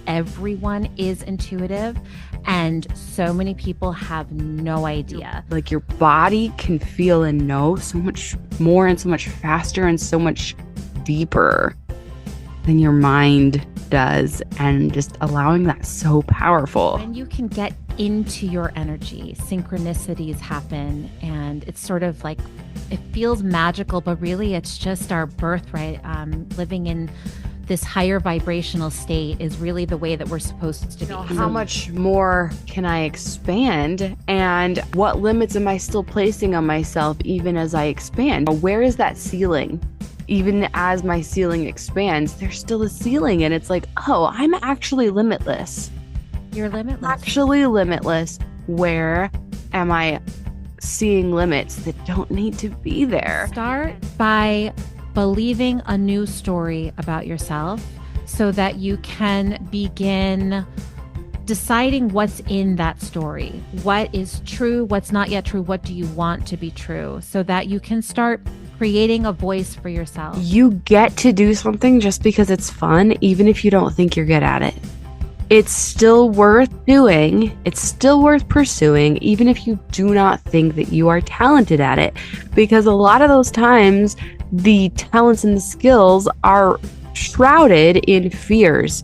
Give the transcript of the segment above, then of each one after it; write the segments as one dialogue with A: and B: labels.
A: everyone is intuitive, and so many people have no idea.
B: Like, your body can feel and know so much more and so much faster and so much deeper than your mind does, and just allowing that's so powerful.
A: When you can get into your energy, synchronicities happen, and it's sort of like, it feels magical, but really it's just our birthright. Living in this higher vibrational state is really the way that we're supposed to be.
B: How much more can I expand, and what limits am I still placing on myself even as I expand? Where is that ceiling? Even as my ceiling expands, there's still a ceiling, and it's like, oh, I'm actually limitless.
A: You're limitless.
B: Actually limitless. Where am I seeing limits that don't need to be there?
A: Start by believing a new story about yourself so that you can begin deciding what's in that story. What is true, what's not yet true, what do you want to be true, so that you can start creating a voice for yourself.
B: You get to do something just because it's fun, even if you don't think you're good at it. It's still worth doing. It's still worth pursuing, even if you do not think that you are talented at it. Because a lot of those times, the talents and the skills are shrouded in fears.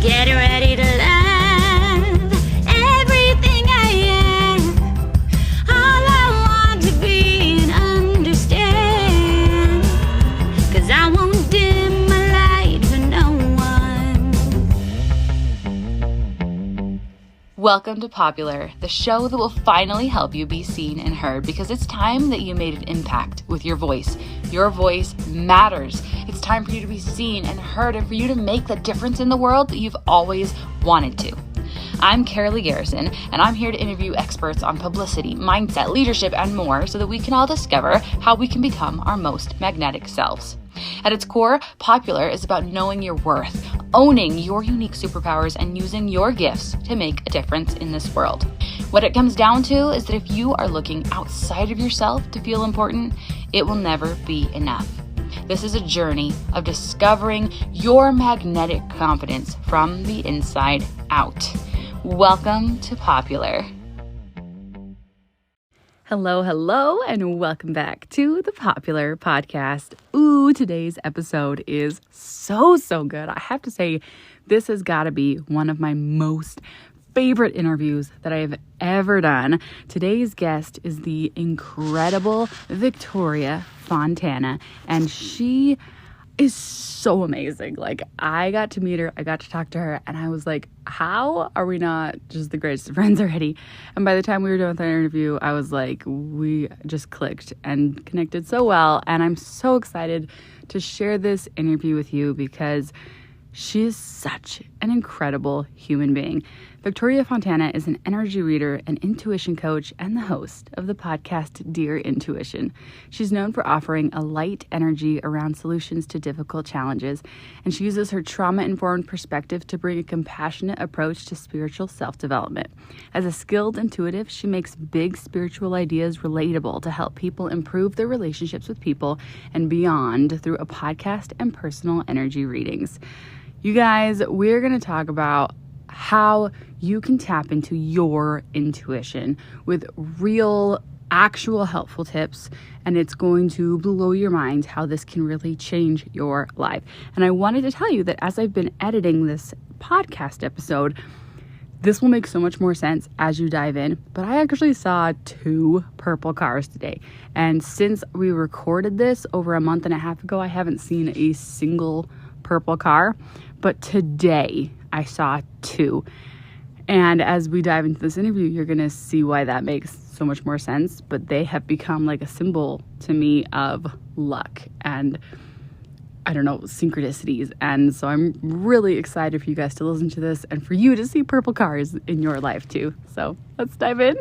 C: Get ready to love everything I am. All I want to be and understand. 'Cause I won't dim my light for no one.
D: Welcome to Popular, the show that will finally help you be seen and heard, because it's time that you made an impact with your voice. Your voice matters. It's time for you to be seen and heard, and for you to make the difference in the world that you've always wanted to. I'm Carolee Garrison, and I'm here to interview experts on publicity, mindset, leadership, and more, so that we can all discover how we can become our most magnetic selves. At its core, Popular is about knowing your worth, owning your unique superpowers, and using your gifts to make a difference in this world. What it comes down to is that if you are looking outside of yourself to feel important, it will never be enough. This is a journey of discovering your magnetic confidence from the inside out. Welcome to Popular.
B: Hello, and welcome back to the Popular Podcast. Ooh, today's episode is so good. I have to say, this has got to be one of my most favorite interviews that I have ever done. Today's guest is the incredible Victoria Fontana, and she is so amazing. Like, I got to meet her, I got to talk to her, and I was like, how are we not just the greatest of friends already? And by the time we were done with that interview, I was like, we just clicked and connected so well. And I'm so excited to share this interview with you because she is such an incredible human being. Victoria Fontana is an energy reader, an intuition coach, and the host of the podcast Dear Intuition. She's known for offering a light energy around solutions to difficult challenges, and she uses her trauma-informed perspective to bring a compassionate approach to spiritual self-development. As a skilled intuitive, she makes big spiritual ideas relatable to help people improve their relationships with people and beyond through a podcast and personal energy readings. You guys, we're going to talk about how you can tap into your intuition with real, actual helpful tips, and it's going to blow your mind how this can really change your life. And I wanted to tell you that as I've been editing this podcast episode, this will make so much more sense as you dive in, but I actually saw 2 purple cars today. And since we recorded this over a month and a half ago, I haven't seen a single purple car, but today I saw 2. And as we dive into this interview, you're going to see why that makes so much more sense. But they have become like a symbol to me of luck and, I don't know, synchronicities. And so I'm really excited for you guys to listen to this and for you to see purple cars in your life too. So let's dive in.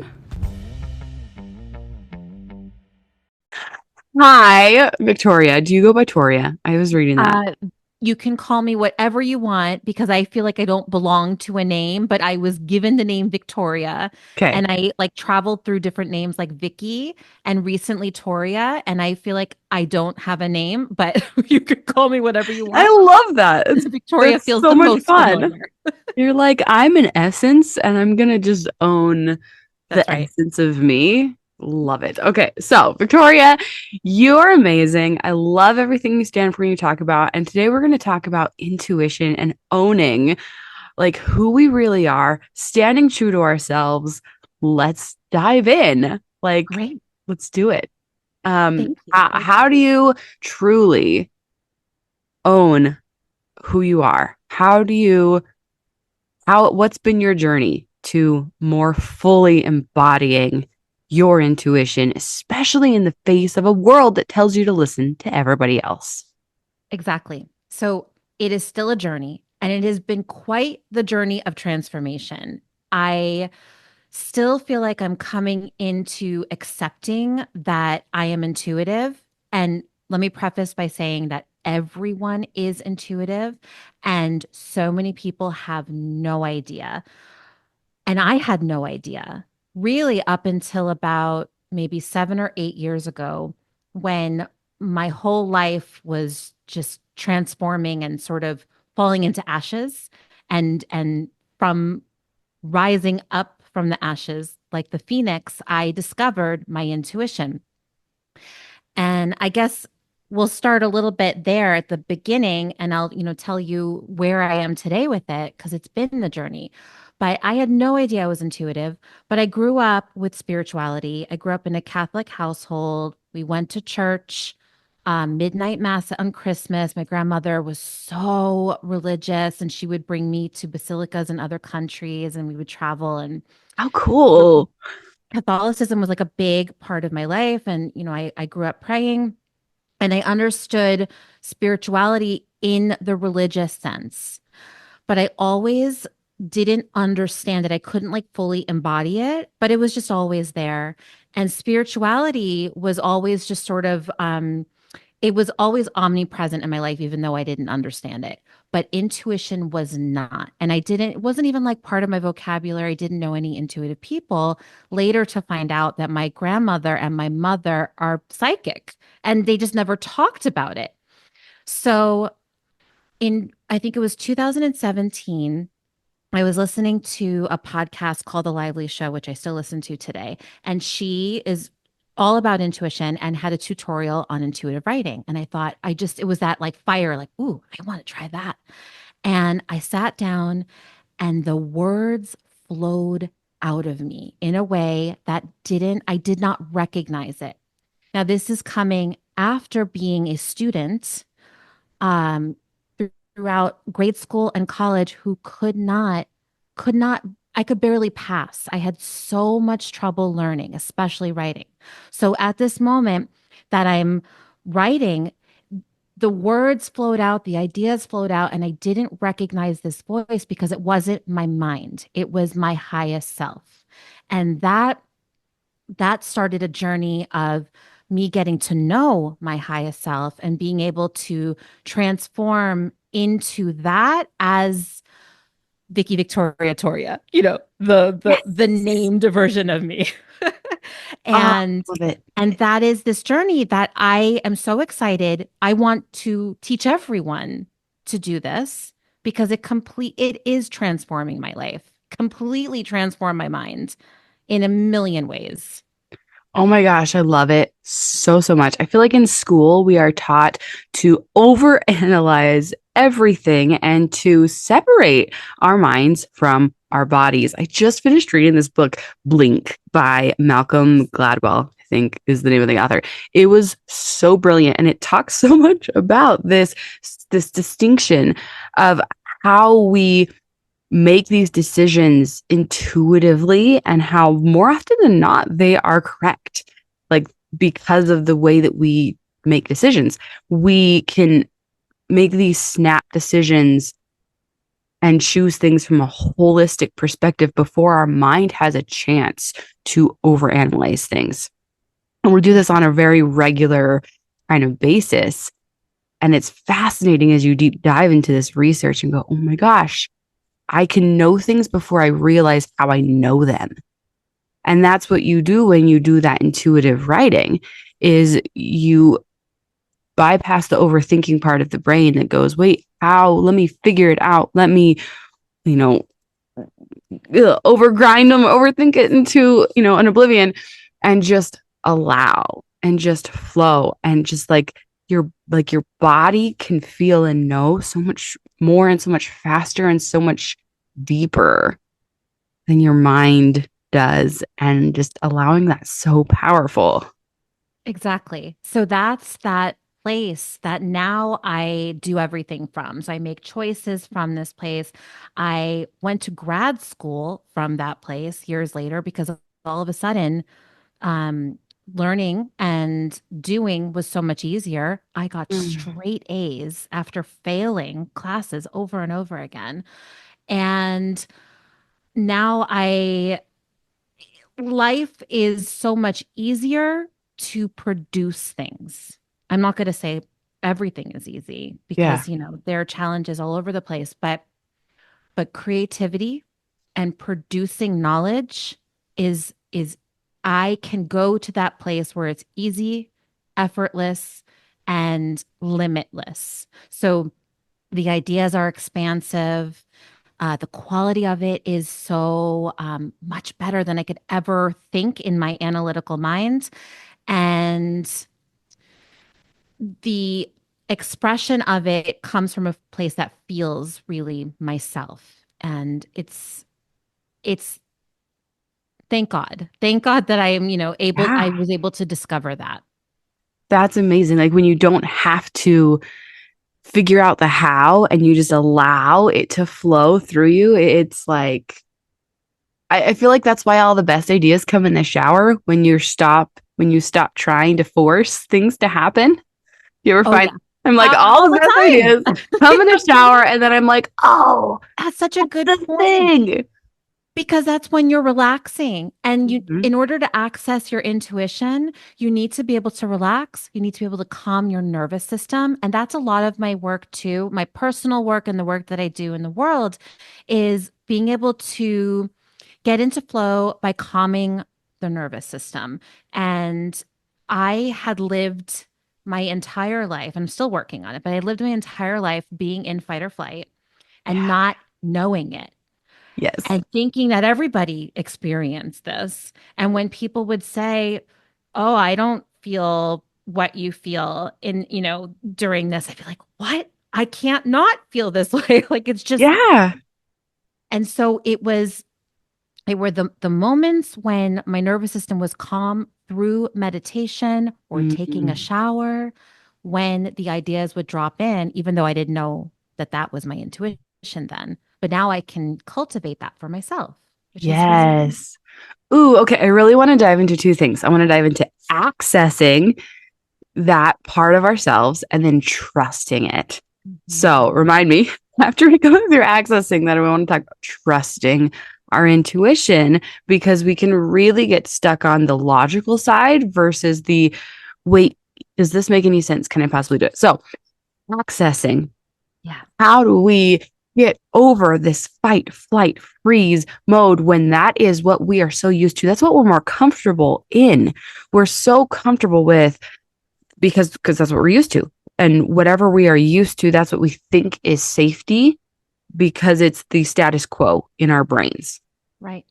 B: Hi, Victoria. Do you go by Toria? I was reading that.
A: You can call me whatever you want because I feel like I don't belong to a name, but I was given the name Victoria
B: Okay.
A: and I like traveled through different names like Vicky and recently Toria. And I feel like I don't have a name, but you could call me whatever you
B: I
A: want.
B: love that.
A: Victoria
B: That's
A: feels
B: so
A: the
B: much
A: most
B: fun.
A: familiar.
B: You're like, I'm an essence and I'm going to just own
A: That's
B: the
A: right.
B: essence of me. Love it. Okay. So, Victoria, you're amazing. I love everything you stand for and you talk about. And today we're going to talk about intuition and owning like who we really are, standing true to ourselves. Let's dive in. Like,
A: Great.
B: let's do it.
A: Thank you.
B: How do you truly own who you are? What's been your journey to more fully embodying your intuition, especially in the face of a world that tells you to listen to everybody else?
A: Exactly. So it is still a journey and it has been quite the journey of transformation. I still feel like I'm coming into accepting that I am intuitive. And let me preface by saying that everyone is intuitive, and so many people have no idea. And I had no idea really up until about maybe 7 or 8 years ago when my whole life was just transforming and sort of falling into ashes and from rising up from the ashes like the phoenix, I discovered my intuition. And I guess we'll start a little bit there at the beginning and I'll, tell you where I am today with it because it's been the journey. But I had no idea I was intuitive, but I grew up with spirituality. I grew up in a Catholic household. We went to church, midnight mass on Christmas. My grandmother was so religious and she would bring me to basilicas in other countries and we would travel and
B: How cool.
A: Catholicism was like a big part of my life. And, I grew up praying and I understood spirituality in the religious sense, but I always didn't understand it. I couldn't like fully embody it, but it was just always there. And spirituality was always just sort of, it was always omnipresent in my life, even though I didn't understand it. But intuition was not. And it wasn't even like part of my vocabulary. I didn't know any intuitive people. Later to find out that my grandmother and my mother are psychic and they just never talked about it. So I think it was 2017, I was listening to a podcast called The Lively Show, which I still listen to today. And she is all about intuition and had a tutorial on intuitive writing. And I thought, it was that like fire, like, ooh, I want to try that. And I sat down and the words flowed out of me in a way that I did not recognize it. Now, this is coming after being a student um, throughout grade school and college who could not, I could barely pass. I had so much trouble learning, especially writing. So at this moment that I'm writing, the words flowed out, the ideas flowed out, and I didn't recognize this voice because it wasn't my mind. It was my highest self. And that started a journey of me getting to know my highest self and being able to transform into that as Vicky Victoria Toria, the named version of me.
B: I
A: and
B: love it.
A: and that is this journey that I am so excited. I want to teach everyone to do this because it is transforming my life, completely transform my mind in a million ways.
B: Oh my gosh, I love it so, so much. I feel like in school, we are taught to overanalyze everything and to separate our minds from our bodies. I just finished reading this book, Blink by Malcolm Gladwell, I think is the name of the author. It was so brilliant. And it talks so much about this distinction of how we make these decisions intuitively and how more often than not they are correct. Like because of the way that we make decisions, we can make these snap decisions and choose things from a holistic perspective before our mind has a chance to overanalyze things. And we do this on a very regular kind of basis. And it's fascinating as you deep dive into this research and go, oh my gosh, I can know things before I realize how I know them. And that's what you do when you do that intuitive writing is you bypass the overthinking part of the brain that goes, wait, how? Let me figure it out. Let me, you know, overgrind them, overthink it into, an oblivion and just allow and just flow and just your body can feel and know so much more and so much faster and so much deeper than your mind does. And just allowing that so powerful.
A: Exactly. So that's that place that now I do everything from. So I make choices from this place. I went to grad school from that place years later because all of a sudden, um, learning and doing was so much easier. I got
B: Mm.
A: straight A's after failing classes over and over again. And now life is so much easier to produce things. I'm not going to say everything is easy
B: Yeah.
A: because, there are challenges all over the place, but creativity and producing knowledge is I can go to that place where it's easy, effortless, and limitless. So the ideas are expansive. The quality of it is so much better than I could ever think in my analytical mind. And the expression of it comes from a place that feels really myself. And it's thank God. Thank God that I am, I
B: Yeah.
A: was able to discover that.
B: That's amazing. Like when you don't have to figure out the how and you just allow it to flow through you, it's like I feel like that's why all the best ideas come in the shower when you stop trying to force things to happen. You ever
A: Oh
B: find
A: yeah.
B: I'm like all
A: All
B: the best
A: the
B: ideas
A: time.
B: come in the shower and then I'm like, oh,
A: That's such a good
B: the
A: point.
B: thing.
A: Because that's when you're relaxing. And
B: Mhm.
A: in order to access your intuition, you need to be able to relax. You need to be able to calm your nervous system. And that's a lot of my work too. My personal work and the work that I do in the world is being able to get into flow by calming the nervous system. And I had lived my entire life, and I'm still working on it, but I lived my entire life being in fight or flight and
B: Yeah.
A: not knowing it
B: Yes.
A: and thinking that everybody experienced this. And when people would say, "Oh, I don't feel what you feel in, during this," I'd be like, "What? I can't not feel this way." Like it's just,
B: Yeah.
A: and so it were the moments when my nervous system was calm through meditation or taking a
B: Mhm.
A: shower, when the ideas would drop in, even though I didn't know that that was my intuition then. But now I can cultivate that for myself, which is really nice.
B: Yes. Ooh, okay. I really want to dive into two things. I want to dive into accessing that part of ourselves and then trusting it. So
A: Mhm.
B: remind me after we go through accessing that, we want to talk about trusting our intuition because we can really get stuck on the logical side versus the wait, does this make any sense? Can I possibly do it? So accessing,
A: Yeah.
B: how do we get over this fight, flight, freeze mode when that is what we are so used to? That's what we're more comfortable in. We're so comfortable with because that's what we're used to. And whatever we are used to, that's what we think is safety because it's the status quo in our brains.
A: Right.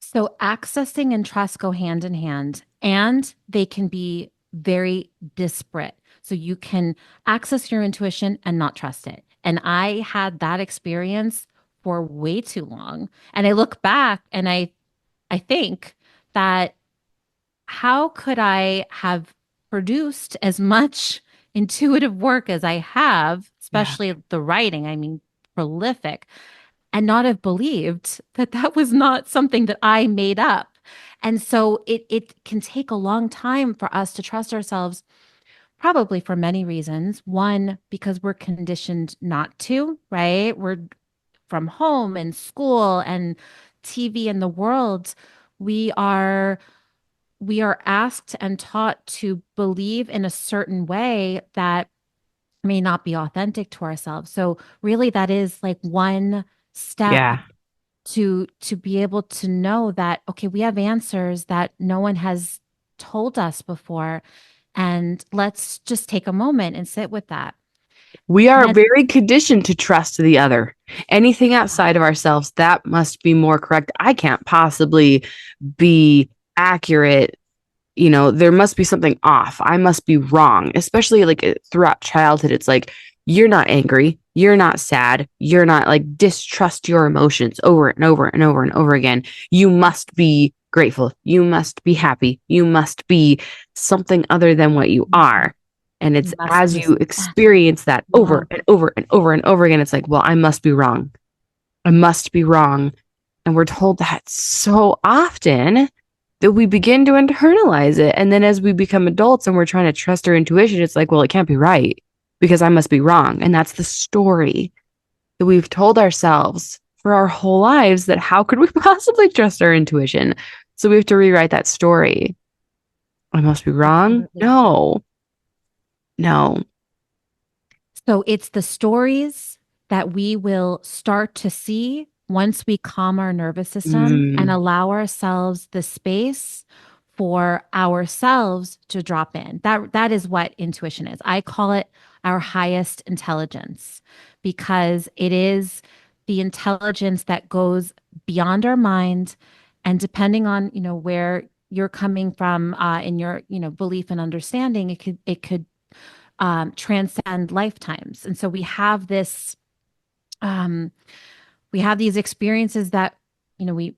A: So accessing and trust go hand in hand, and they can be very disparate. So you can access your intuition and not trust it. And I had that experience for way too long. And I look back and I think that how could I have produced as much intuitive work as I have,
B: Yeah.
A: especially the writing, I mean, prolific, and not have believed that that was not something that I made up. And so it can take a long time for us to trust ourselves, probably for many reasons. One, because we're conditioned not to, right? We're from home and school and TV and the world. We are we are asked and taught to believe in a certain way that may not be authentic to ourselves. So really that is like one step
B: Yeah.
A: to be able to know that, okay, we have answers that no one has told us before, and let's just take a moment and sit with that.
B: We
A: And
B: are
A: that's
B: very conditioned to trust the other. Anything outside of ourselves, that must be more correct. I can't possibly be accurate. You know, there must be something off. I must be wrong, especially like throughout childhood. It's like, you're not angry. You're not sad. You're not like distrust your emotions over and over and over and over again. You must be grateful. You must be happy. You must be something other than what you are. And it's
A: you must
B: as you
A: respect
B: experience that over
A: love.
B: and over and over and over again, it's like, well, I must be wrong. I must be wrong. And we're told that so often that we begin to internalize it. And then as we become adults and we're trying to trust our intuition, it's like, well, it can't be right because I must be wrong. And that's the story that we've told ourselves for our whole lives, that how could we possibly trust our intuition? So we have to rewrite that story. I must be wrong.
A: Absolutely.
B: No, no.
A: So it's the stories that we will start to see once we calm our nervous system and
B: Mm,
A: allow ourselves the space for ourselves to drop in. That is what intuition is. I call it our highest intelligence because it is the intelligence that goes beyond our mind, and depending on, where you're coming from in your, belief and understanding, it could transcend lifetimes. And so um, we have these experiences that, we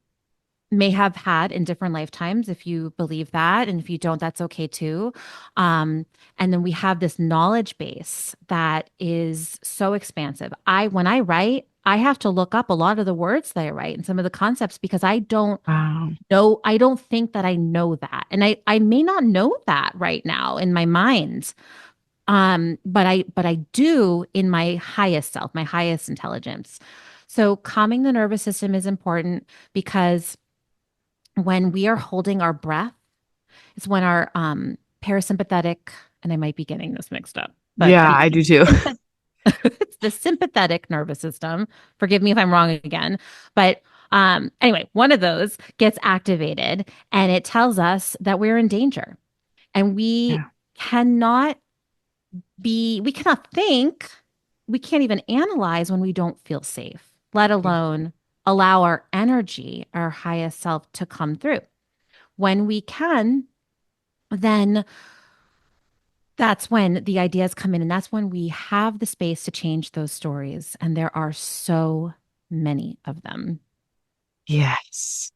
A: may have had in different lifetimes, if you believe that. And if you don't, that's okay too. And then we have this knowledge base that is so expansive. When I write, I have to look up a lot of the words that I write and some of the concepts because
B: wow.
A: I don't think that I know that. And I may not know that right now in my mind. But I do in my highest self, my highest intelligence. So calming the nervous system is important because when we are holding our breath, it's when our parasympathetic, and I might be getting this mixed up, but
B: Yeah, I do too.
A: it's the sympathetic nervous system. Forgive me if I'm wrong again, but anyway, one of those gets activated and it tells us that we're in danger, and
B: Yeah.
A: cannot we cannot think, we can't even analyze when we don't feel safe, let alone allow our energy, our highest self, to come through. When we can, then that's when the ideas come in, and that's when we have the space to change those stories. And there are so many of them.
B: Yes.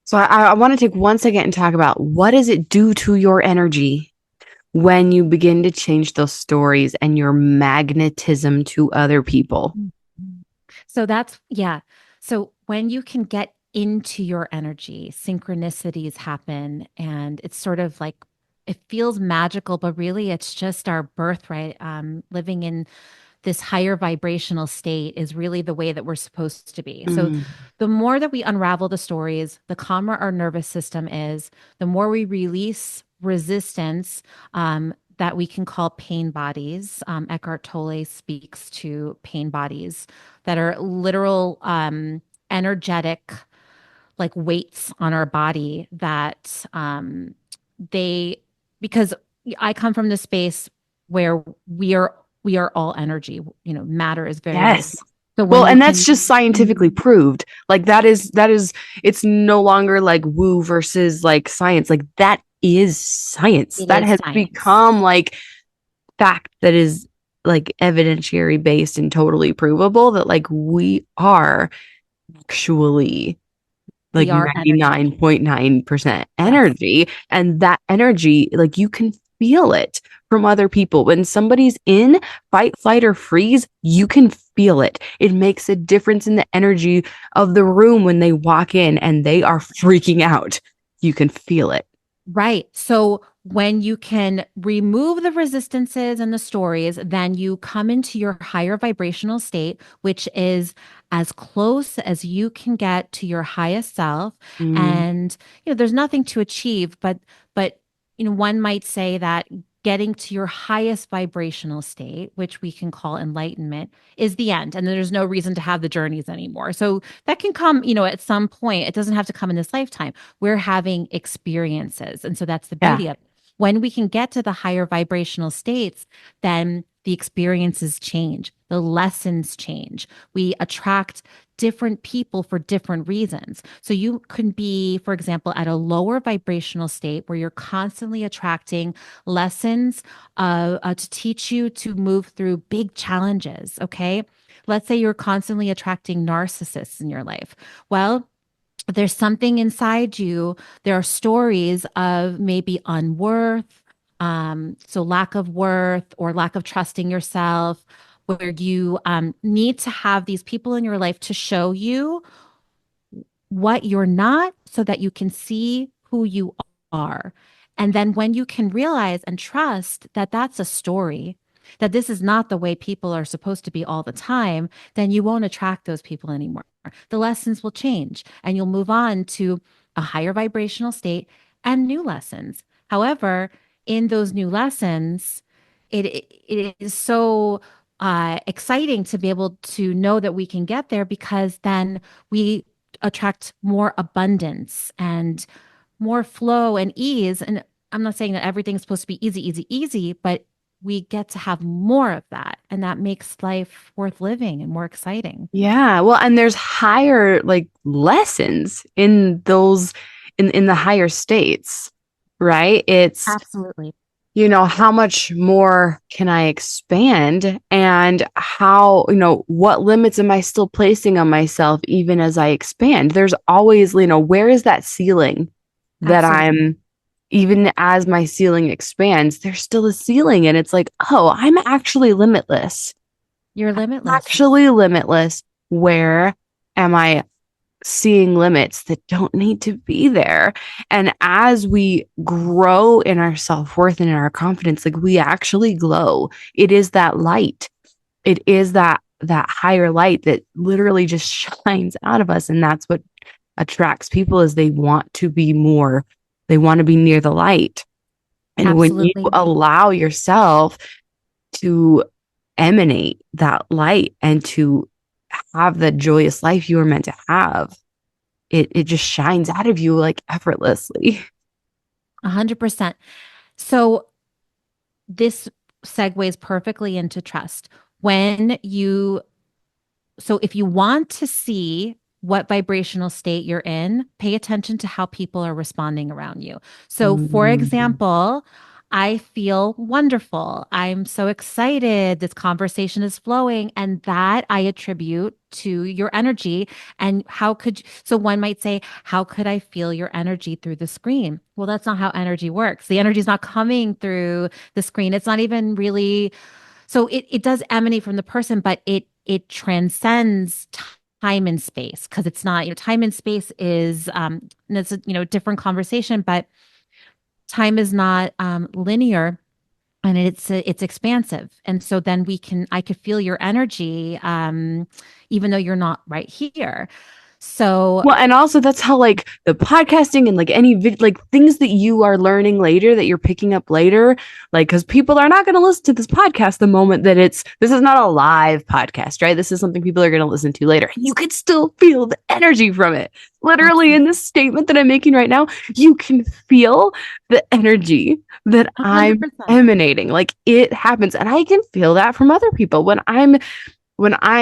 B: So I want to take 1 second and talk about what does it do to your energy when you begin to change those stories and your magnetism to other people.
A: So yeah. So when you can get into your energy, synchronicities happen, and it's sort of like it feels magical, but really it's just our birthright. Living in this higher vibrational state is really the way that we're supposed to be. So
B: Mm,
A: the more that we unravel the stories, the calmer our nervous system is, the more we release resistance, that we can call pain bodies. Eckhart Tolle speaks to pain bodies that are literal energetic, like weights on our body that they, because I come from the space where we are all energy. Matter is very, very
B: yes.
A: small. So
B: Well,
A: when you
B: and that's
A: can,
B: just scientifically proved. Like that is it's no longer like woo versus like science. Like that is science.
A: it
B: That
A: is
B: has
A: science.
B: become like fact that is like evidentiary based and totally provable that like we are actually like
A: We are energy.
B: 99.9%
A: Yes.
B: energy. And that energy, like you can feel it from other people. When somebody's in fight, flight, or freeze, you can feel it. It makes a difference in the energy of the room when they walk in and they are freaking out. You can feel it.
A: Right. So when you can remove the resistances and the stories, then you come into your higher vibrational state, which is as close as you can get to your highest self.
B: Mm,
A: And there's nothing to achieve, but one might say that getting to your highest vibrational state, which we can call enlightenment, is the end. And there's no reason to have the journeys anymore. So that can come, at some point. It doesn't have to come in this lifetime. We're having experiences. And so that's the
B: Yeah.
A: beauty of it. When we can get to the higher vibrational states, then the experiences change, the lessons change. We attract different people for different reasons. So you can be, for example, at a lower vibrational state where you're constantly attracting lessons to teach you to move through big challenges. Okay. Let's say you're constantly attracting narcissists in your life. Well, there's something inside you. There are stories of maybe unworth, so lack of worth or lack of trusting yourself, where you need to have these people in your life to show you what you're not so that you can see who you are. And then when you can realize and trust that that's a story, that this is not the way people are supposed to be all the time, then you won't attract those people anymore. The lessons will change and you'll move on to a higher vibrational state and new lessons. However, in those new lessons, it is so exciting to be able to know that we can get there because then we attract more abundance and more flow and ease. And I'm not saying that everything's supposed to be easy, easy, easy, but we get to have more of that. And that makes life worth living and more exciting.
B: Yeah. Well, and there's higher like lessons in those in the higher states, right? It's,
A: Absolutely.
B: how much more can I expand and how, what limits am I still placing on myself even as I expand? There's always, where is that ceiling that
A: Absolutely.
B: I'm even as my ceiling expands, there's still a ceiling and it's like, oh, I'm actually limitless.
A: You're limitless.
B: Actually limitless. Where am I seeing limits that don't need to be there? And as we grow in our self-worth and in our confidence, like we actually glow. It is that light. It is that higher light that literally just shines out of us. And that's what attracts people is they want to be more. They want to be near the light. And when you
A: Absolutely.
B: allow yourself to emanate that light and to have the joyous life you were meant to have, it just shines out of you like effortlessly.
A: 100%. So this segues perfectly into trust. So if you want to see what vibrational state you're in, pay attention to how people are responding around you. So, for
B: Mhm.
A: example, I feel wonderful. I'm so excited. This conversation is flowing, and that I attribute to your energy. And so one might say, how could I feel your energy through the screen? Well, that's not how energy works. The energy is not coming through the screen. It's not even really, so it does emanate from the person, but it transcends time and space because it's not, time and space is and it's a different conversation, but time is not linear and it's expansive. And so then I could feel your energy even though you're not right here. So
B: Well, and also that's how like the podcasting and like any like things that you are learning later that you're picking up later, like because people are not going to listen to this podcast the moment that this is not a live podcast, right? This is something people are going to listen to later, and you could still feel the energy from it. Literally, in
A: absolutely.
B: this statement that I'm making right now, you can feel the energy that I'm
A: 100%.
B: emanating. Like it happens, and I can feel that from other people when I'm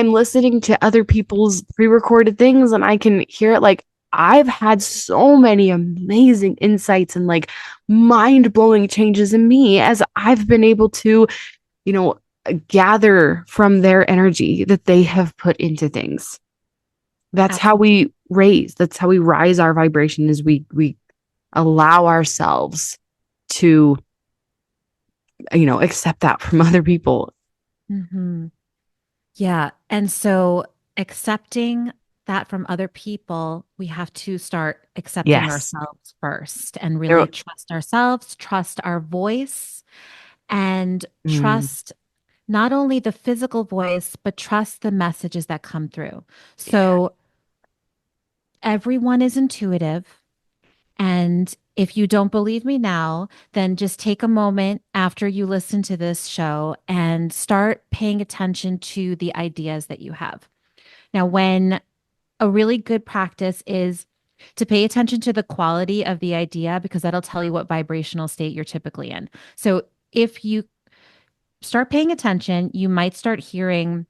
B: listening to other people's pre-recorded things and I can hear it. Like I've had so many amazing insights and like mind-blowing changes in me as I've been able to, you know, gather from their energy that they have put into things. That's how
A: Absolutely.
B: we raise. That's how we rise our vibration is we allow ourselves to, accept that from other people.
A: Hmm. Yeah. And so accepting that from other people, we have to start accepting
B: Yes.
A: ourselves first and really
B: There-
A: trust ourselves, trust our voice, and
B: Mm,
A: trust not only the physical voice, but trust the messages that come through.
B: yeah.
A: So everyone is intuitive. And If you don't believe me now, then just take a moment after you listen to this show and start paying attention to the ideas that you have. Now, when a really good practice is to pay attention to the quality of the idea because that'll tell you what vibrational state you're typically in. So if you start paying attention, you might start hearing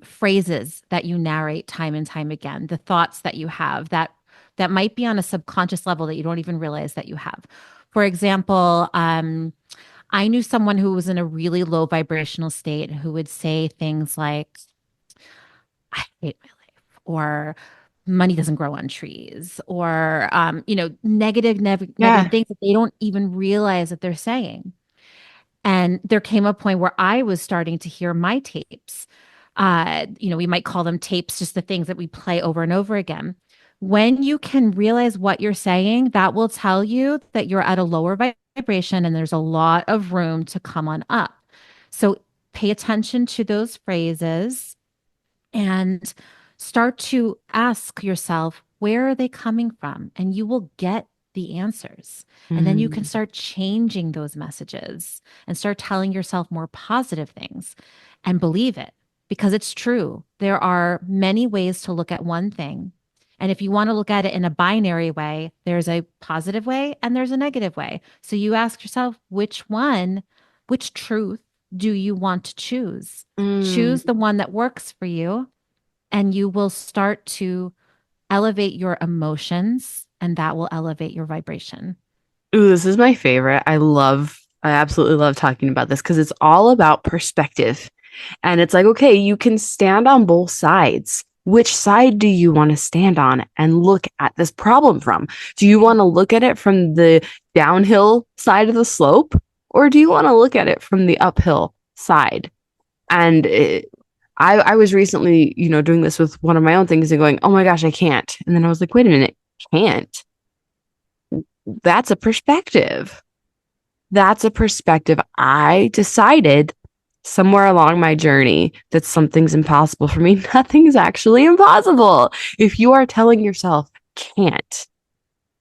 A: phrases that you narrate time and time again, the thoughts that you have that might be on a subconscious level that you don't even realize that you have. For example, I knew someone who was in a really low vibrational state who would say things like, "I hate my life," or "money doesn't grow on trees," or negative
B: Yeah.
A: things that they don't even realize that they're saying. And there came a point where I was starting to hear my tapes. We might call them tapes, just the things that we play over and over again. When you can realize what you're saying, that will tell you that you're at a lower vibration and there's a lot of room to come on up. So pay attention to those phrases and start to ask yourself, where are they coming from? And you will get the answers. And then you can
B: Mm.
A: start changing those messages and start telling yourself more positive things and believe it because it's true. There are many ways to look at one thing. And if you want to look at it in a binary way, there's a positive way and there's a negative way. So you ask yourself, which truth do you want to choose?
B: Mm.
A: Choose the one that works for you, and you will start to elevate your emotions, and that will elevate your vibration.
B: Ooh, this is my favorite. I absolutely love talking about this because it's all about perspective. And it's like, okay, you can stand on both sides. Which side do you want to stand on and look at this problem from? Do you want to look at it from the downhill side of the slope, or do you want to look at it from the uphill side? And I was recently, doing this with one of my own things and going, oh my gosh, I can't. And then I was like, wait a minute, can't? That's a perspective. That's a perspective. I decided somewhere along my journey that something's impossible for me. Nothing's actually impossible. If you are telling yourself can't,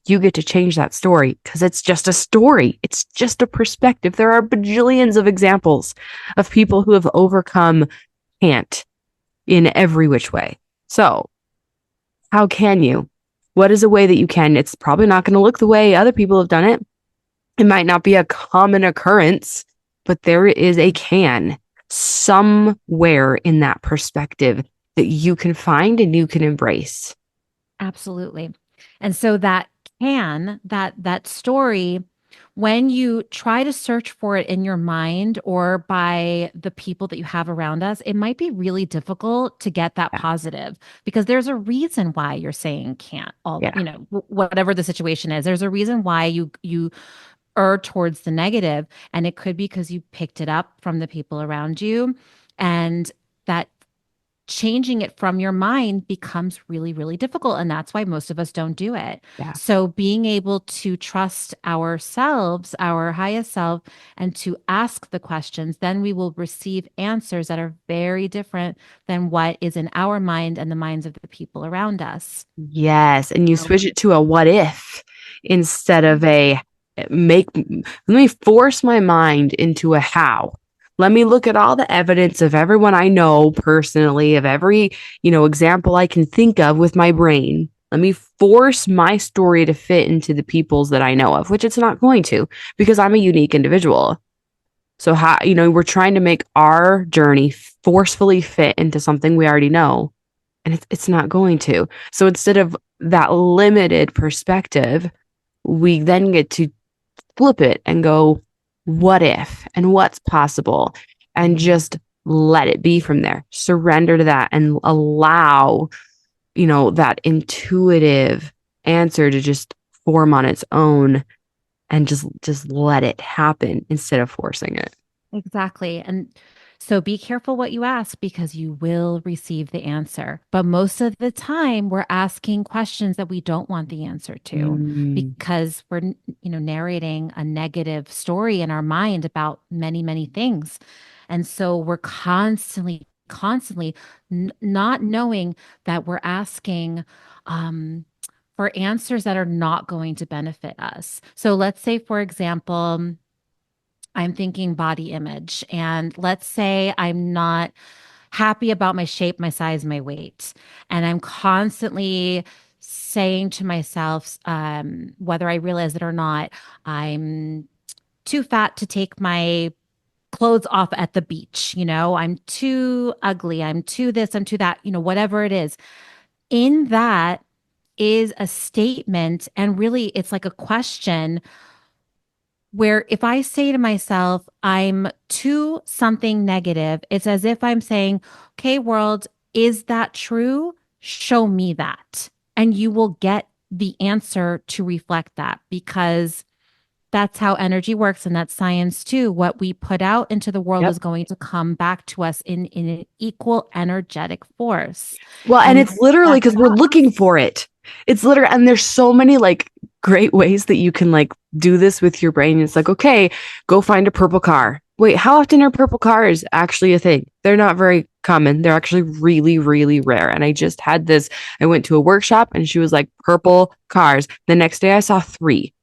B: you get to change that story because it's just a story. It's just a perspective. There are bajillions of examples of people who have overcome can't in every which way. So, how can you? What is a way that you can? It's probably not going to look the way other people have done it. It might not be a common occurrence, but there is a can somewhere in that perspective that you can find and you can embrace.
A: Absolutely. And so that story, when you try to search for it in your mind or by the people that you have around us, it might be really difficult to get that
B: Yeah.
A: positive because there's a reason why you're saying can't all,
B: Yeah.
A: whatever the situation is. There's a reason why you err towards the negative, and it could be because you picked it up from the people around you, and that changing it from your mind becomes really, really difficult. And that's why most of us don't do it.
B: Yeah.
A: So being able to trust ourselves, our highest self, and to ask the questions, then we will receive answers that are very different than what is in our mind and the minds of the people around us.
B: Yes. And you
A: So,
B: switch it to a what if instead of a let me force my mind into a how. Let me look at all the evidence of everyone I know personally, of every, example I can think of with my brain. Let me force my story to fit into the people's that I know of, which it's not going to because I'm a unique individual. So how, we're trying to make our journey forcefully fit into something we already know, and it's not going to. So instead of that limited perspective, we then get to flip it and go, what if and what's possible, and just let it be from there. Surrender to that and allow, that intuitive answer to just form on its own and just let it happen instead of forcing it.
A: exactly. And so be careful what you ask because you will receive the answer. But most of the time, we're asking questions that we don't want the answer to
B: Mm.
A: because we're, narrating a negative story in our mind about many, many things. And so we're constantly not knowing that we're asking, um, for answers that are not going to benefit us. So let's say, for example, I'm thinking body image, and let's say I'm not happy about my shape, my size, my weight. And I'm constantly saying to myself, whether I realize it or not, I'm too fat to take my clothes off at the beach. I'm too ugly. I'm too this, I'm too that, whatever it is. In that is a statement. And really, it's like a question where if I say to myself, I'm to something negative, it's as if I'm saying, okay, world, is that true? Show me that. And you will get the answer to reflect that, because that's how energy works. And that's science too. What we put out into the world
E: Yep.
A: is going to come back to us in an equal energetic force.
E: Well, and
A: And
E: it's literally
A: that's
E: because we're looking for it. It's literally, and there's so many like great ways that you can like do this with your brain. It's like, okay, go find a purple car. Wait, how often are purple cars actually a thing? They're not very common. They're actually really, really rare. And I just had this, I went to a workshop and she was like, purple cars. The next day I saw 3.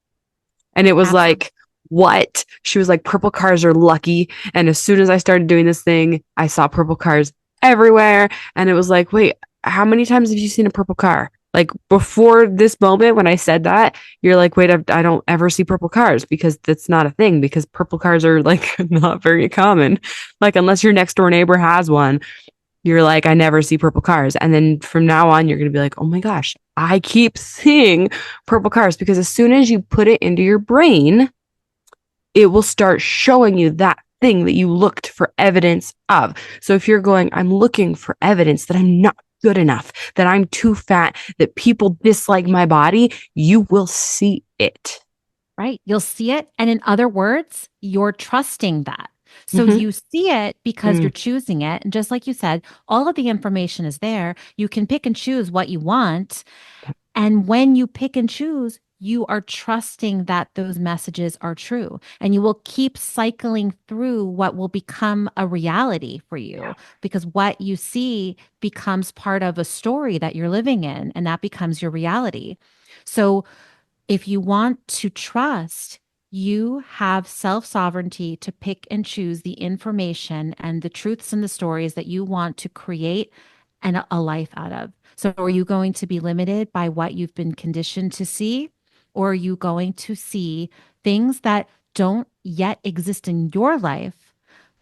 E: And it was
A: absolutely
E: like, what? She was like, purple cars are lucky. And as soon as I started doing this thing, I saw purple cars everywhere. And it was like, wait, how many times have you seen a purple car? Like before this moment, when I said that, you're like, wait, I don't ever see purple cars, because that's not a thing, because purple cars are like not very common. Like, unless your next door neighbor has one, you're like, I never see purple cars. And then from now on, you're going to be like, oh my gosh, I keep seeing purple cars, because as soon as you put it into your brain, it will start showing you that thing that you looked for evidence of. So if you're going, I'm looking for evidence that I'm not good enough, that I'm too fat, that people dislike my body, you will see it.
A: right. You'll see it. And in other words, you're trusting that. So
E: Mhm.
A: you see it because you're choosing it. And just like you said, all of the information is there. You can pick and choose what you want. And when you pick and choose, you are trusting that those messages are true. And you will keep cycling through what will become a reality for you, because what you see becomes part of a story that you're living in, and that becomes your reality. So if you want to trust, you have self sovereignty to pick and choose the information and the truths and the stories that you want to create a life out of. So, are you going to be limited by what you've been conditioned to see? Or are you going to see things that don't yet exist in your life,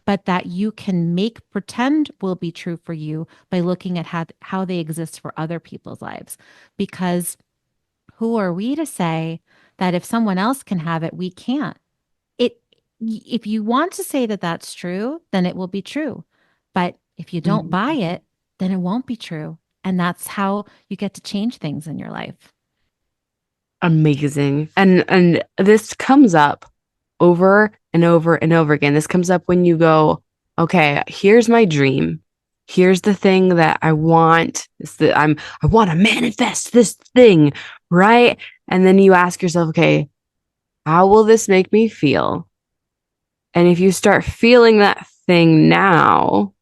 A: but that you can make pretend will be true for you by looking at how they exist for other people's lives? Because who are we to say that if someone else can have it, we can't? It, if you want to say that that's true, then it will be true. But if you don't buy it, then it won't be true. And that's how you get to change things in your life.
E: Amazing. And this comes up over and over and over again. This comes up when you go, okay, here's my dream. Here's the thing that I want. I want to manifest this thing, right? And then you ask yourself, okay, how will this make me feel? And if you start feeling that thing now,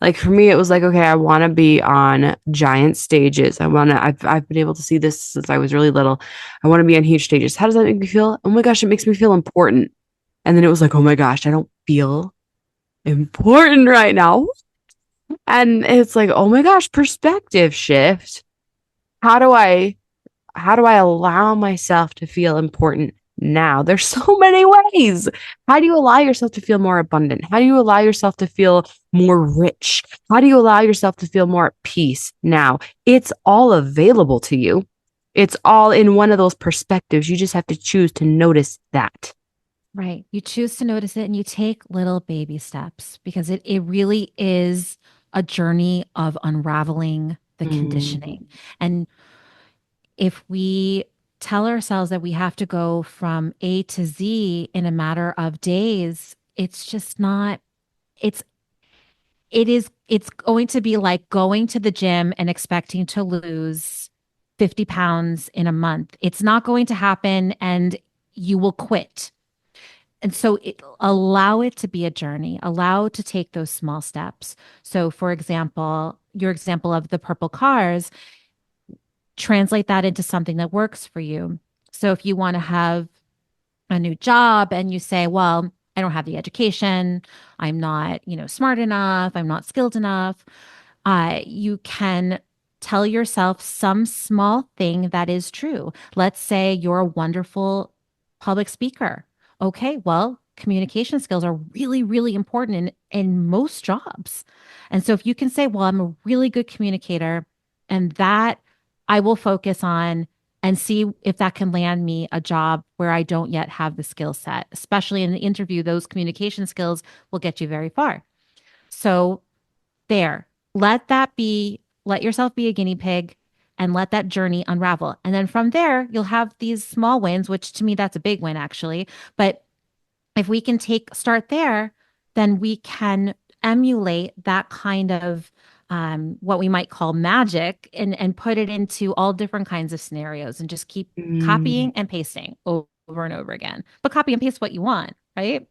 E: like for me, it was like, okay, I want to be on giant stages. I've been able to see this since I was really little. I want to be on huge stages. How does that make me feel? Oh my gosh, it makes me feel important. And then it was like, oh my gosh, I don't feel important right now. And it's like, oh my gosh, perspective shift. How do I allow myself to feel important now? There's so many ways. How do you allow yourself to feel more abundant? How do you allow yourself to feel more rich? How do you allow yourself to feel more at peace now? It's all available to you. It's all in one of those perspectives. You just have to choose to notice that.
A: Right. You choose to notice it and you take little baby steps, because it really is a journey of unraveling the conditioning. And if we tell ourselves that we have to go from A to Z in a matter of days, it's just not, it's, it's going to be like going to the gym and expecting to lose 50 pounds in a month. It's not going to happen, and you will quit. And so allow it to be a journey, allow to take those small steps. So, for example, your example of the purple cars, translate that into something that works for you. So if you want to have a new job and you say, well, I don't have the education, I'm not, smart enough, I'm not skilled enough, you can tell yourself some small thing that is true. Let's say you're a wonderful public speaker. Okay, well, communication skills are really, really important in most jobs. And so if you can say, well, I'm a really good communicator, and that I will focus on and see if that can land me a job where I don't yet have the skill set, especially in the interview, those communication skills will get you very far. So there, let yourself be a guinea pig and let that journey unravel. And then from there, you'll have these small wins, which to me, that's a big win actually. But if we can start there, then we can emulate that kind of what we might call magic and put it into all different kinds of scenarios and just keep
E: Mm.
A: copying and pasting over and over again. But copy and paste what you want, right?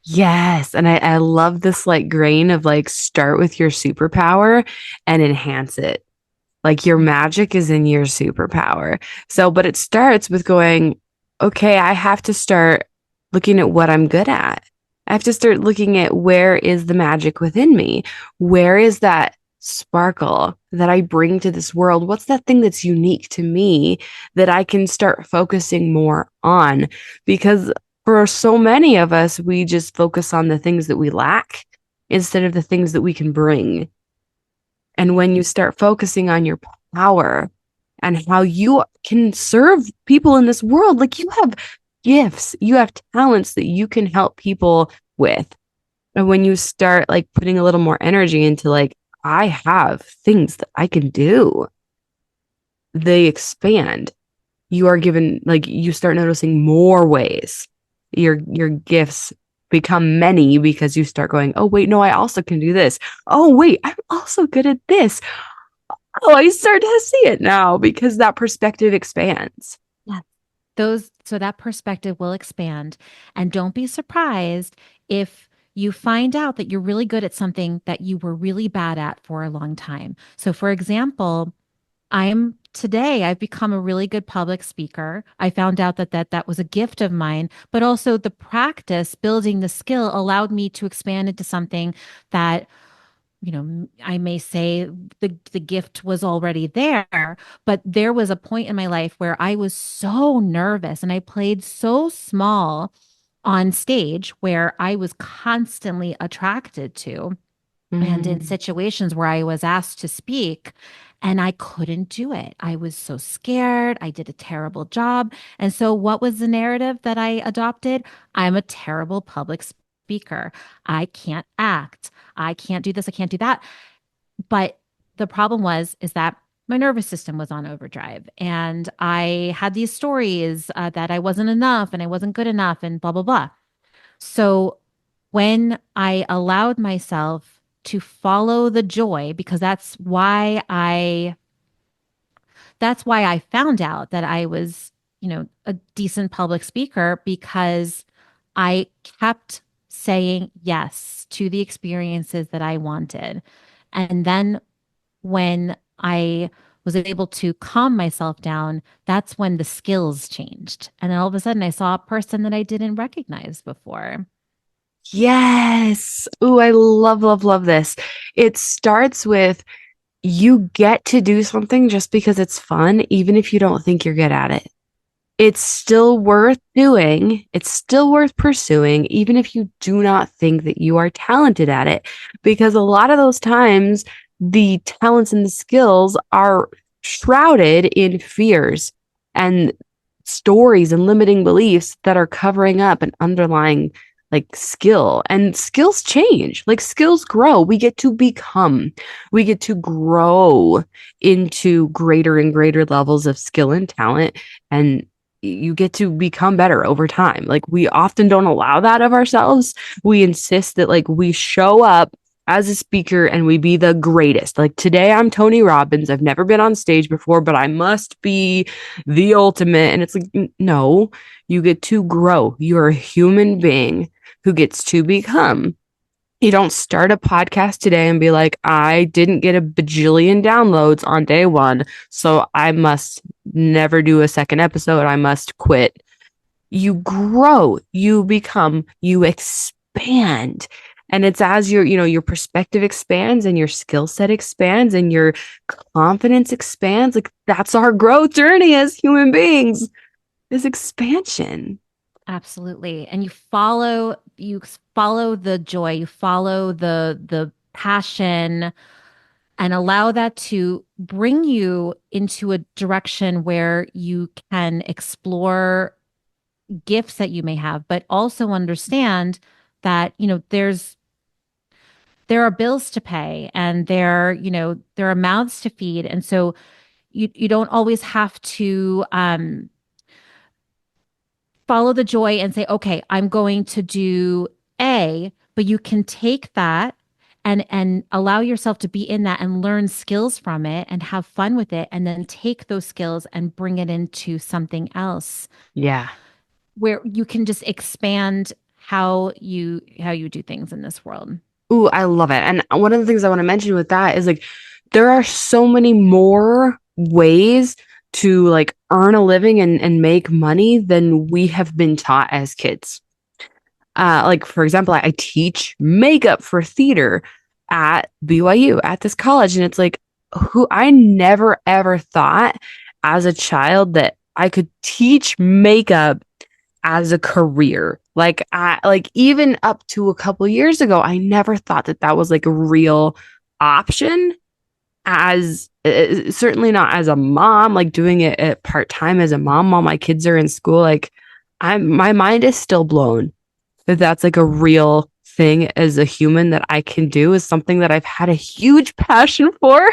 E: Yes. And I love this like grain of like start with your superpower and enhance it. Like your magic is in your superpower. So, but it starts with going, okay, I have to start looking at what I'm good at. I have to start looking at where is the magic within me? Where is that sparkle that I bring to this world? What's that thing that's unique to me that I can start focusing more on? Because for so many of us, we just focus on the things that we lack instead of the things that we can bring. And when you start focusing on your power and how you can serve people in this world, like you have gifts, you have talents that you can help people with. And when you start like putting a little more energy into like, I have things that I can do, they expand. You are given like you start noticing more ways. Your gifts become many because you start going, oh wait, no, I also can do this. Oh wait, I'm also good at this. Oh, I start to see it now because that perspective expands.
A: Yeah. So that perspective will expand. And don't be surprised if you find out that you're really good at something that you were really bad at for a long time. So for example, I've become a really good public speaker. I found out that was a gift of mine, but also the practice building the skill allowed me to expand into something that, I may say the gift was already there, but there was a point in my life where I was so nervous and I played so small on stage where I was constantly attracted to and in
E: Mm.
A: situations where I was asked to speak and I couldn't do it. I was so scared. I did a terrible job. And so, what was the narrative that I adopted? I'm a terrible public speaker. I can't act. I can't do this. I can't do that. But the problem is that my nervous system was on overdrive and I had these stories that I wasn't enough and I wasn't good enough and blah, blah, blah. So when I allowed myself to follow the joy, because that's why I found out that I was, a decent public speaker because I kept saying yes to the experiences that I wanted. And then when I was able to calm myself down, that's when the skills changed. And then all of a sudden I saw a person that I didn't recognize before.
E: Yes. Ooh, I love, love, love this. It starts with you get to do something just because it's fun, even if you don't think you're good at it. It's still worth doing. It's still worth pursuing, even if you do not think that you are talented at it. Because a lot of those times, the talents and the skills are shrouded in fears and stories and limiting beliefs that are covering up an underlying like skill. And skills change, like skills grow. We get to become, we get to grow into greater and greater levels of skill and talent. And you get to become better over time. Like we often don't allow that of ourselves. We insist that like we show up as a speaker and we be the greatest. Like today I'm Tony Robbins. I've never been on stage before, but I must be the ultimate. And it's like, no, you get to grow. You're a human being who gets to become. You don't start a podcast today and be like, I didn't get a bajillion downloads on day one, so I must never do a second episode. I must quit. You grow, you become, you expand. And it's as your perspective expands and your skill set expands and your confidence expands. Like that's our growth journey as human beings, is expansion.
A: Absolutely. And you follow the joy, you follow the passion and allow that to bring you into a direction where you can explore gifts that you may have, but also understand that, there are bills to pay and there are mouths to feed. And so you don't always have to follow the joy and say, okay, I'm going to do A, but you can take that and allow yourself to be in that and learn skills from it and have fun with it and then take those skills and bring it into something else
E: Yeah.
A: where you can just expand how you do things in this world.
E: Ooh, I love it. And one of the things I want to mention with that is like there are so many more ways to like earn a living and make money than we have been taught as kids. Like for example, I teach makeup for theater at BYU at this college, and it's like who I never ever thought as a child that I could teach makeup as a career. Like even up to a couple years ago, I never thought that that was like a real option as certainly not as a mom, like doing it at part time as a mom while my kids are in school. Like my mind is still blown that that's like a real thing as a human that I can do, is something that I've had a huge passion for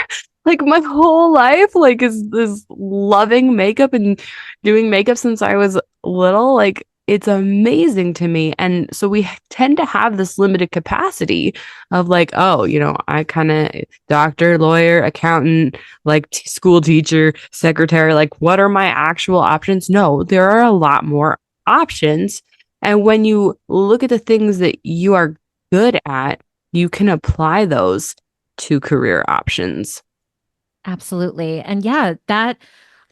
E: like my whole life, like is loving makeup and doing makeup since I was little. Like it's amazing to me. And so we tend to have this limited capacity of like, oh, I kind of doctor, lawyer, accountant, like school teacher, secretary, like what are my actual options? No, there are a lot more options. And when you look at the things that you are good at, you can apply those to career options.
A: Absolutely. And yeah, that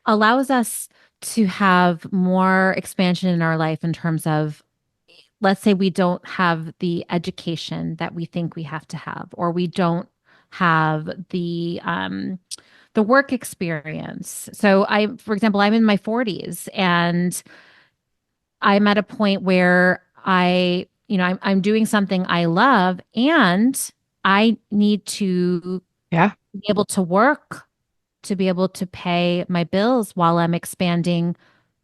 A: allows us to have more expansion in our life in terms of, let's say we don't have the education that we think we have to have, or we don't have the work experience. So for example, I'm in my 40s and I'm at a point where I'm doing something I love and I need to
E: Yeah.
A: be able to work to be able to pay my bills while I'm expanding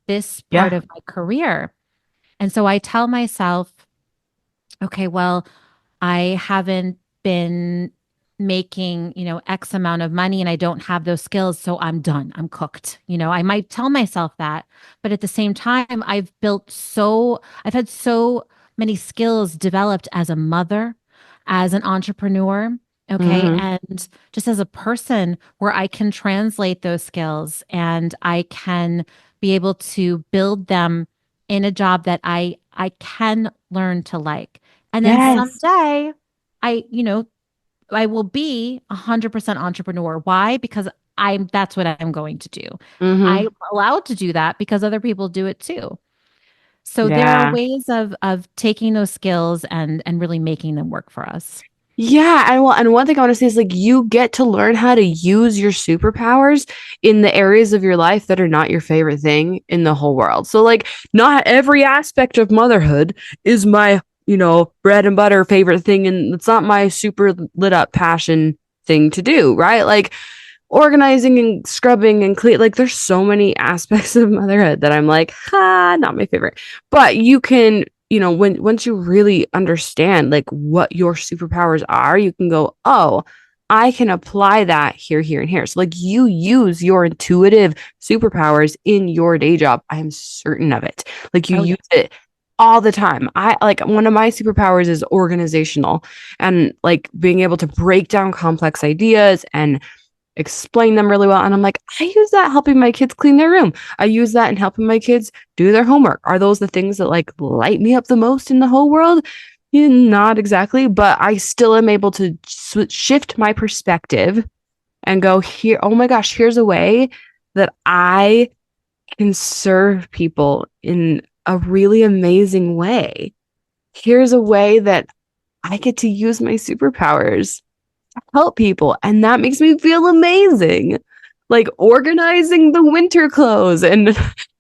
A: this part
E: Yeah.
A: of my career. And so I tell myself, okay, well, I haven't been making, X amount of money and I don't have those skills. So I'm done. I'm cooked. I might tell myself that, but at the same time, I've had so many skills developed as a mother, as an entrepreneur. Okay.
E: Mm-hmm.
A: And just as a person where I can translate those skills and I can be able to build them in a job that I can learn to like. And then
E: Yes.
A: someday I, I will be 100% entrepreneur. Why? Because that's what I'm going to do.
E: Mm-hmm.
A: I'm allowed to do that because other people do it too. So there are
E: Yeah.
A: ways of taking those skills and really making them work for us.
E: Yeah, and one thing I want to say is like you get to learn how to use your superpowers in the areas of your life that are not your favorite thing in the whole world. So like not every aspect of motherhood is my, bread and butter favorite thing, and it's not my super lit up passion thing to do, right? Like organizing and scrubbing and clean, like there's so many aspects of motherhood that I'm like, not my favorite. But you can, when once you really understand like what your superpowers are, you can go, oh, I can apply that here, here, and here. So like you use your intuitive superpowers in your day job. I am certain of it. Like you
A: Oh, yeah.
E: use it all the time. I like one of my superpowers is organizational, and like being able to break down complex ideas and explain them really well. And I'm like, I use that helping my kids clean their room. I use that in helping my kids do their homework. Are those the things that like light me up the most in the whole world? Yeah, not exactly, but I still am able to shift my perspective and go here. Oh my gosh, here's a way that I can serve people in a really amazing way. Here's a way that I get to use my superpowers to help people. And that makes me feel amazing. Like organizing the winter clothes and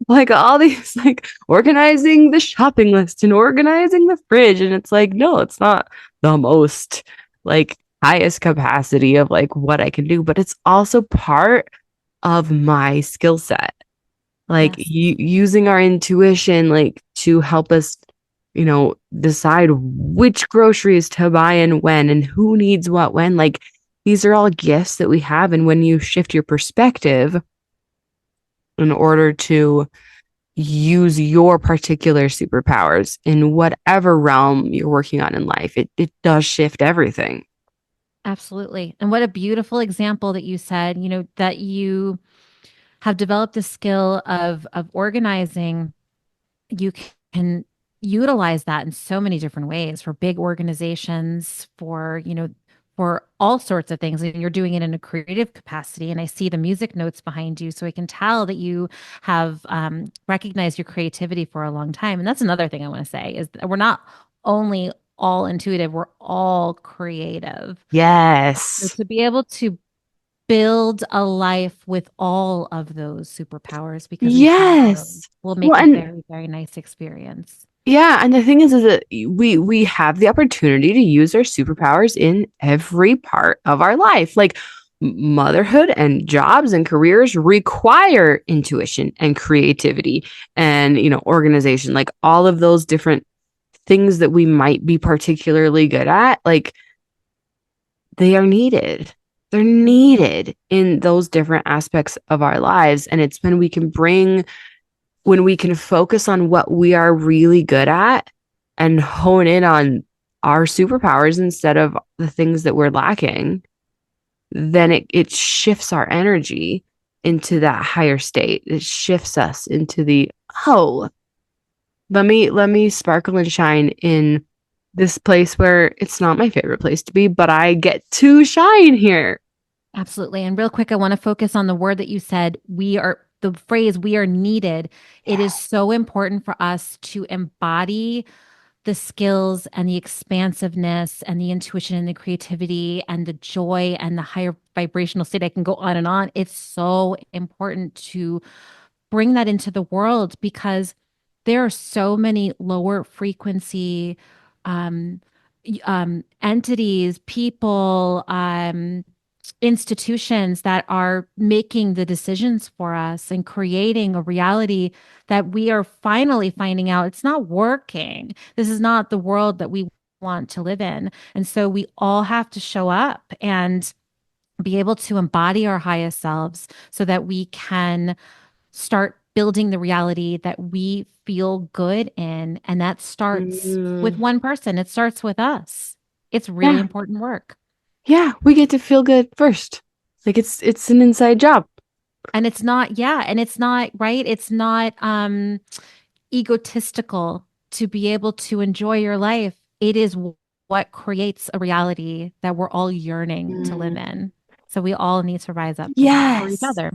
E: like all these, like organizing the shopping list and organizing the fridge. And it's like, no, it's not the most like highest capacity of like what I can do, but it's also part of my skill set. Like
A: Yes.
E: using our intuition, like to help us, decide which groceries to buy and when and who needs what when. Like these are all gifts that we have. And when you shift your perspective in order to use your particular superpowers in whatever realm you're working on in life, it does shift everything.
A: Absolutely. And what a beautiful example that you said, that you have developed the skill of organizing. You can utilize that in so many different ways for big organizations, for all sorts of things. And you're doing it in a creative capacity. And I see the music notes behind you. So I can tell that you have recognized your creativity for a long time. And that's another thing I want to say is that we're not only all intuitive, we're all creative. So
E: Yes.
A: to be able to build a life with all of those superpowers because we have them
E: Yes.
A: will
E: Well,
A: make a
E: and
A: very, very nice experience.
E: yeah, and the thing is that we have the opportunity to use our superpowers in every part of our life. Like motherhood and jobs and careers require intuition and creativity and organization. Like all of those different things that we might be particularly good at, like they are needed. They're needed in those different aspects of our lives. And it's when we can focus on what we are really good at and hone in on our superpowers instead of the things that we're lacking, then it shifts our energy into that higher state. It shifts us into the, oh, let me sparkle and shine in this place where it's not my favorite place to be, but I get to shine here.
A: Absolutely. And real quick, I want to focus on the word that you said. The phrase we are needed. It is so important for us to embody the skills and the expansiveness and the intuition and the creativity and the joy and the higher vibrational state. I can go on and on. It's so important to bring that into the world because there are so many lower frequency um, entities, people, institutions that are making the decisions for us and creating a reality that we are finally finding out it's not working. This is not the world that we want to live in. And so we all have to show up and be able to embody our highest selves so that we can start building the reality that we feel good in. And that starts with
E: Mm,
A: one person, it starts with us. It's really
E: yeah,
A: important work.
E: yeah, we get to feel good first. Like it's an inside job.
A: And it's not, yeah, and it's not, right? It's not egotistical to be able to enjoy your life. It is what creates a reality that we're all yearning to live
E: Mm,
A: in. So we all need to rise up to that for each
E: yes.
A: other.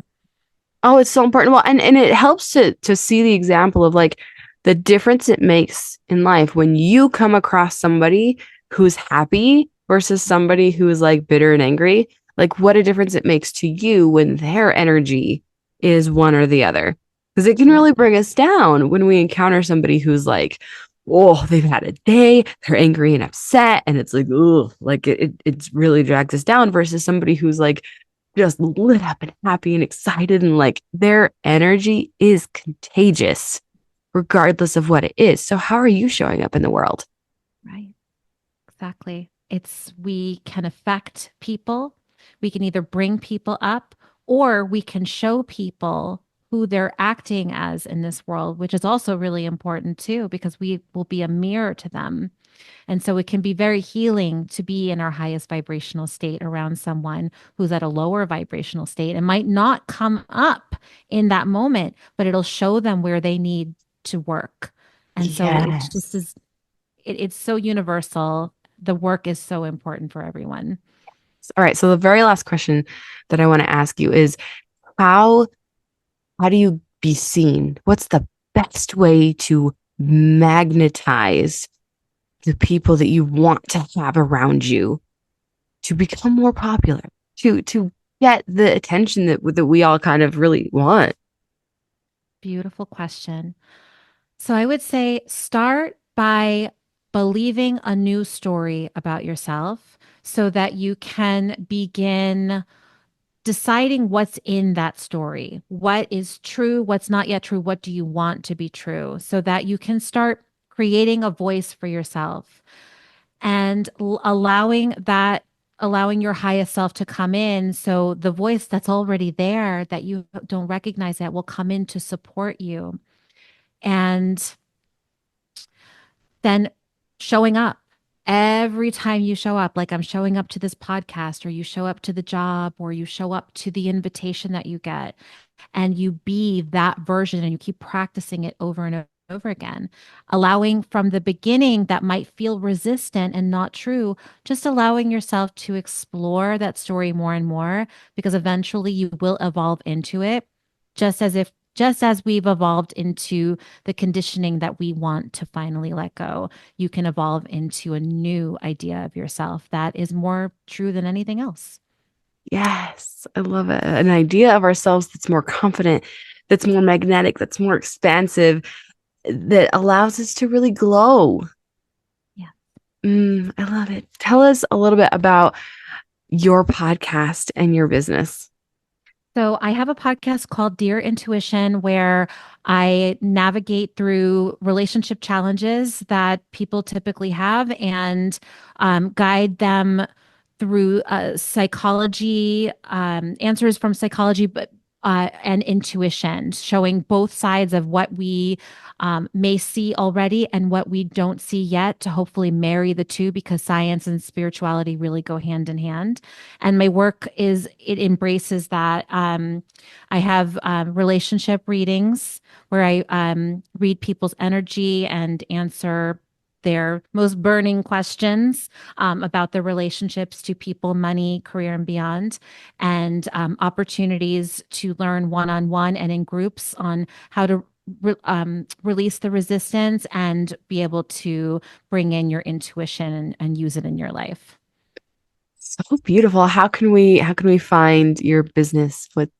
E: Oh, it's so important. Well, and it helps to see the example of like the difference it makes in life when you come across somebody who's happy versus somebody who is like bitter and angry. Like what a difference it makes to you when their energy is one or the other. Because it can
A: Yeah.
E: really bring us down when we encounter somebody who's like, oh, they've had a day, they're angry and upset, and it's like, oh, like it's really drags us down versus somebody who's like just lit up and happy and excited and like their energy is contagious regardless of what it is. So how are you showing up in the world?
A: Right. Exactly. We can affect people. We can either bring people up or we can show people who they're acting as in this world, which is also really important too, because we will be a mirror to them. And so it can be very healing to be in our highest vibrational state around someone who's at a lower vibrational state. It might not come up in that moment, but it'll show them where they need to work. And so it's just
E: Yes.
A: as it's so universal. The work is so important for everyone.
E: All right. So the very last question that I want to ask you is how how do you be seen? What's the best way to magnetize the people that you want to have around you to become more popular, to get the attention that we all kind of really want?
A: Beautiful question. So I would say start by believing a new story about yourself so that you can begin deciding what's in that story. What is true? What's not yet true? What do you want to be true? So that you can start creating a voice for yourself and allowing your highest self to come in. So the voice that's already there that you don't recognize that will come in to support you. And then showing up every time you show up, like I'm showing up to this podcast, or you show up to the job, or you show up to the invitation that you get, and you be that version and you keep practicing it over and over again, allowing from the beginning that might feel resistant and not true, just allowing yourself to explore that story more and more, because eventually you will evolve into it, just as we've evolved into the conditioning that we want to finally let go, you can evolve into a new idea of yourself that is more true than anything else.
E: Yes, I love it. An idea of ourselves that's more confident, that's more magnetic, that's more expansive, that allows us to really glow.
A: Yeah.
E: I love it. Tell us a little bit about your podcast and your business.
A: So I have a podcast called Dear Intuition where I navigate through relationship challenges that people typically have and guide them through psychology, answers from psychology, but and intuition, showing both sides of what we may see already and what we don't see yet, to hopefully marry the two, because science and spirituality really go hand in hand. And my work it embraces that. I have relationship readings where I read people's energy and answer their most burning questions about their relationships to people, money, career, and beyond, and opportunities to learn one-on-one and in groups on how to release the resistance and be able to bring in your intuition and use it in your life.
E: So beautiful. How can we find your business?
A: Thank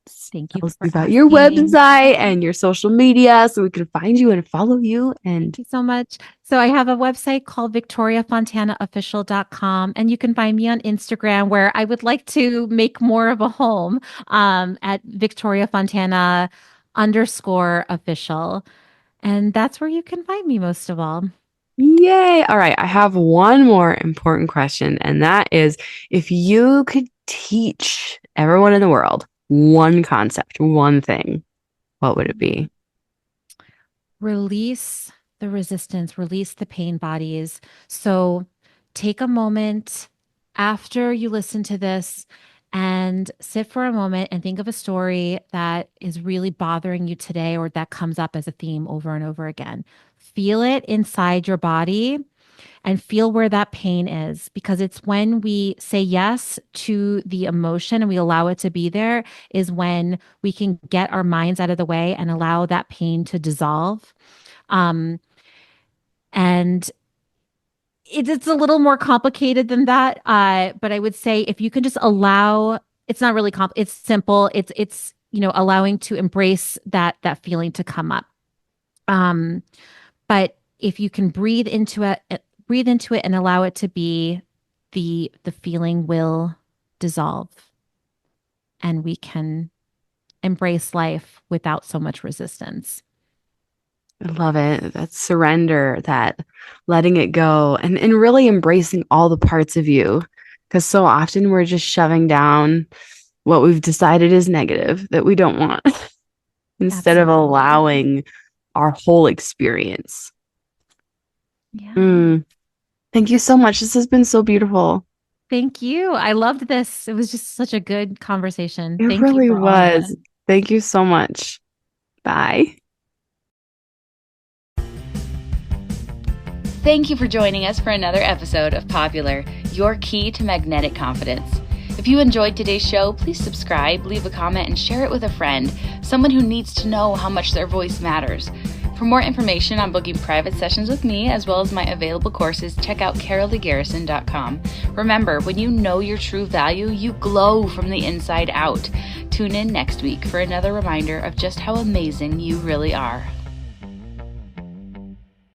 A: you
E: Tell us
A: for
E: about your
A: asking.
E: website and your social media so we can find you and follow you. And
A: Thank you so much. So I have a website called victoriafontanaofficial.com, and you can find me on Instagram, where I would like to make more of a home at Victoria Fontana underscore official. And that's where you can find me most of all.
E: yay. All right. I have one more important question, and that is if you could teach everyone in the world one concept, one thing, what would it be?
A: Release the resistance, release the pain bodies. So take a moment after you listen to this and sit for a moment and think of a story that is really bothering you today, or that comes up as a theme over and over again. Feel it inside your body and feel where that pain is, because it's when we say yes to the emotion and we allow it to be there, is when we can get our minds out of the way and allow that pain to dissolve. Um, and it's a little more complicated than that. But I would say if you can just allow, it's not really it's simple. It's allowing to embrace that feeling to come up. But if you can breathe into it and allow it to be, the feeling will dissolve, and we can embrace life without so much resistance.
E: I love it. That surrender, that letting it go, and really embracing all the parts of you. Because so often we're just shoving down what we've decided is negative that we don't want instead of
A: Absolutely.
E: allowing our whole experience.
A: Yeah.
E: Thank you so much. This has been so beautiful.
A: Thank you. I loved this. It was just such a good conversation.
E: It
A: Thank you
E: really
A: for all of
E: was.
A: it.
E: Thank you so much. Bye.
D: Thank you for joining us for another episode of Popular, your key to magnetic confidence. If you enjoyed today's show, please subscribe, leave a comment, and share it with a friend, someone who needs to know how much their voice matters. For more information on booking private sessions with me, as well as my available courses, check out caroleegarrison.com. Remember, when you know your true value, you glow from the inside out. Tune in next week for another reminder of just how amazing you really are.